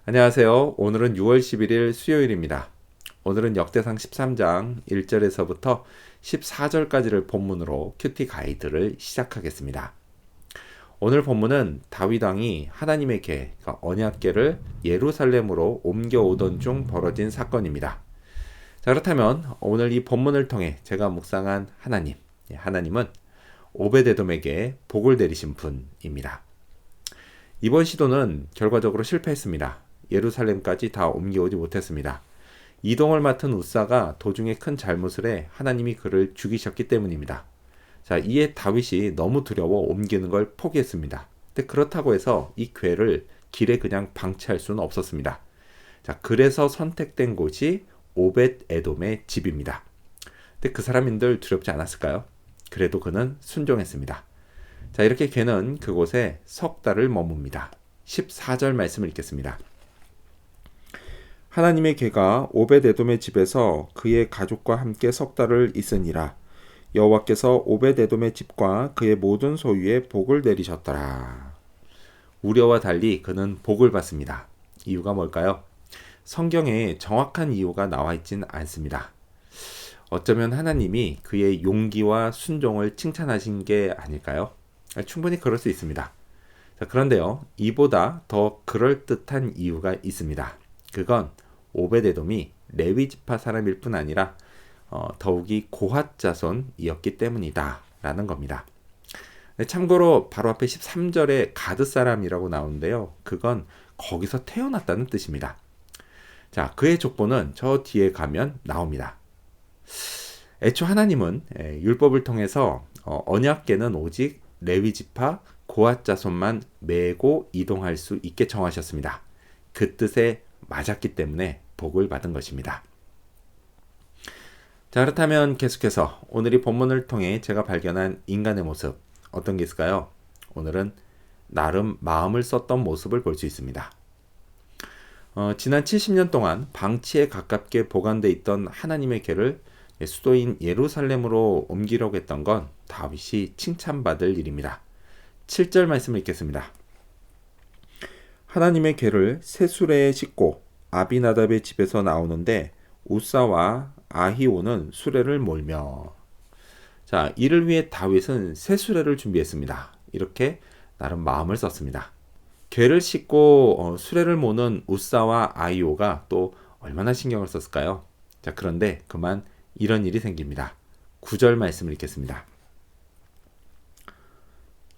안녕하세요. 오늘은 6월 11일 수요일입니다. 오늘은 역대상 13장 1절에서부터 14절까지를 본문으로 큐티 가이드를 시작하겠습니다. 오늘 본문은 다윗 왕이 하나님의 궤, 그러니까 언약궤를 예루살렘으로 옮겨오던 중 벌어진 사건입니다. 자, 그렇다면 오늘 이 본문을 통해 제가 묵상한 하나님은 오베데돔에게 복을 내리신 분입니다. 이번 시도는 결과적으로 실패했습니다. 예루살렘까지 다 옮겨오지 못했습니다. 이동을 맡은 우사가 도중에 큰 잘못을 해 하나님이 그를 죽이셨기 때문입니다. 자, 이에 다윗이 너무 두려워 옮기는 걸 포기했습니다. 근데 그렇다고 해서 이 궤를 길에 그냥 방치할 수는 없었습니다. 자, 그래서 선택된 곳이 오벳 에돔의 집입니다. 근데 그 사람인들 두렵지 않았을까요? 그래도 그는 순종했습니다. 자, 이렇게 궤는 그곳에 석 달을 머뭅니다. 14절 말씀을 읽겠습니다. 하나님의 궤가 오벳에돔의 집에서 그의 가족과 함께 석 달을 있으니라. 여호와께서 오벳에돔의 집과 그의 모든 소유에 복을 내리셨더라. 우려와 달리 그는 복을 받습니다. 이유가 뭘까요? 성경에 정확한 이유가 나와 있진 않습니다. 어쩌면 하나님이 그의 용기와 순종을 칭찬하신 게 아닐까요? 충분히 그럴 수 있습니다. 자, 그런데요, 이보다 더 그럴듯한 이유가 있습니다. 그건 오베데돔이 레위 지파 사람일 뿐 아니라 더욱이 고핫 자손이었기 때문이다 라는 겁니다. 참고로 바로 앞에 13절에 가드 사람이라고 나오는데요, 그건 거기서 태어났다는 뜻입니다. 자, 그의 족보는 저 뒤에 가면 나옵니다. 애초 하나님은 율법을 통해서 언약궤는 오직 레위 지파 고핫 자손만 메고 이동할 수 있게 정하셨습니다. 그 뜻에 맞았기 때문에 복을 받은 것입니다. 자, 그렇다면 계속해서 오늘 이 본문을 통해 제가 발견한 인간의 모습, 어떤 게 있을까요? 오늘은 나름 마음을 썼던 모습을 볼 수 있습니다. 지난 70년 동안 방치에 가깝게 보관돼 있던 하나님의 궤를 수도인 예루살렘으로 옮기려고 했던 건 다윗이 칭찬받을 일입니다. 7절 말씀을 읽겠습니다. 하나님의 궤를 새 수레에 싣고 아비나답의 집에서 나오는데 우사와 아히오는 수레를 몰며. 자, 이를 위해 다윗은 새 수레를 준비했습니다. 이렇게 나름 마음을 썼습니다. 궤를 싣고 수레를 모는 우사와 아히오가 또 얼마나 신경을 썼을까요? 자, 그런데 그만 이런 일이 생깁니다. 9절 말씀을 읽겠습니다.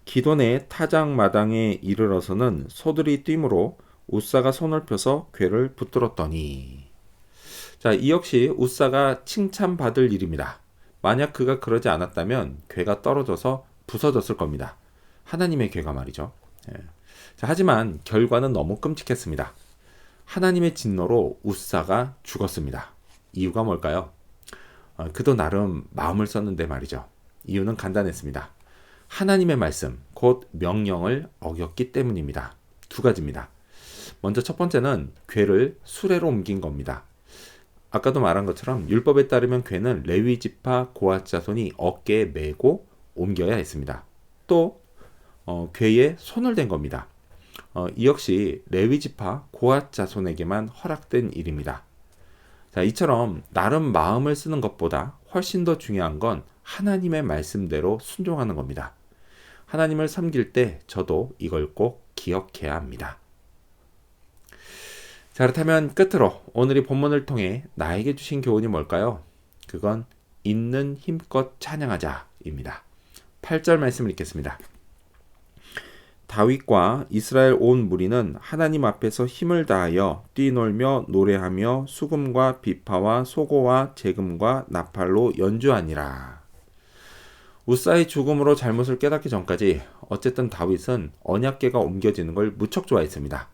기돈의 타작마당에 이르러서는 소들이 뛰므로 우사가 손을 펴서 궤를 붙들었더니. 자, 이 역시 우사가 칭찬받을 일입니다. 만약 그가 그러지 않았다면 궤가 떨어져서 부서졌을 겁니다. 하나님의 궤가 말이죠. 자, 하지만 결과는 너무 끔찍했습니다. 하나님의 진노로 우사가 죽었습니다. 이유가 뭘까요? 그도 나름 마음을 썼는데 말이죠. 이유는 간단했습니다. 하나님의 말씀, 곧 명령을 어겼기 때문입니다. 두 가지입니다. 먼저 첫 번째는 궤를 수레로 옮긴 겁니다. 아까도 말한 것처럼 율법에 따르면 궤는 레위 지파 고핫 자손이 어깨에 메고 옮겨야 했습니다. 또 궤에 손을 댄 겁니다. 이 역시 레위 지파 고핫 자손에게만 허락된 일입니다. 자, 이처럼 나름 마음을 쓰는 것보다 훨씬 더 중요한 건 하나님의 말씀대로 순종하는 겁니다. 하나님을 섬길 때 저도 이걸 꼭 기억해야 합니다. 자, 그렇다면 끝으로 오늘 이 본문을 통해 나에게 주신 교훈이 뭘까요? 그건 있는 힘껏 찬양하자입니다. 8절 말씀을 읽겠습니다. 다윗과 이스라엘 온 무리는 하나님 앞에서 힘을 다하여 뛰놀며 노래하며 수금과 비파와 소고와 재금과 나팔로 연주하니라. 우사의 죽음으로 잘못을 깨닫기 전까지 어쨌든 다윗은 언약궤가 옮겨지는 걸 무척 좋아했습니다.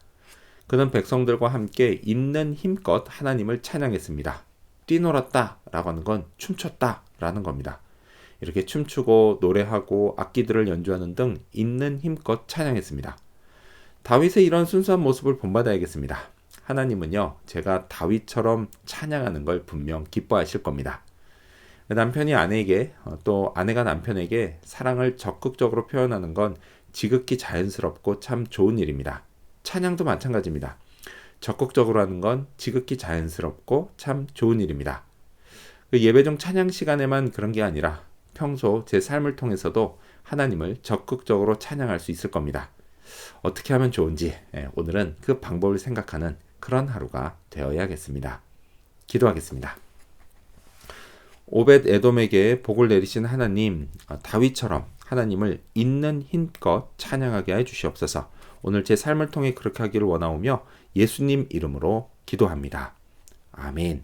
그는 백성들과 함께 있는 힘껏 하나님을 찬양했습니다. 뛰놀았다 라고 하는 건 춤췄다 라는 겁니다. 이렇게 춤추고 노래하고 악기들을 연주하는 등 있는 힘껏 찬양했습니다. 다윗의 이런 순수한 모습을 본받아야겠습니다. 하나님은요, 제가 다윗처럼 찬양하는 걸 분명 기뻐하실 겁니다. 남편이 아내에게, 또 아내가 남편에게 사랑을 적극적으로 표현하는 건 지극히 자연스럽고 참 좋은 일입니다. 찬양도 마찬가지입니다. 적극적으로 하는 건 지극히 자연스럽고 참 좋은 일입니다. 그 예배 중 찬양 시간에만 그런 게 아니라 평소 제 삶을 통해서도 하나님을 적극적으로 찬양할 수 있을 겁니다. 어떻게 하면 좋은지 오늘은 그 방법을 생각하는 그런 하루가 되어야겠습니다. 기도하겠습니다. 오벳 에돔에게 복을 내리신 하나님, 다윗처럼 하나님을 있는 힘껏 찬양하게 해 주시옵소서. 오늘 제 삶을 통해 그렇게 하기를 원하오며 예수님 이름으로 기도합니다. 아멘.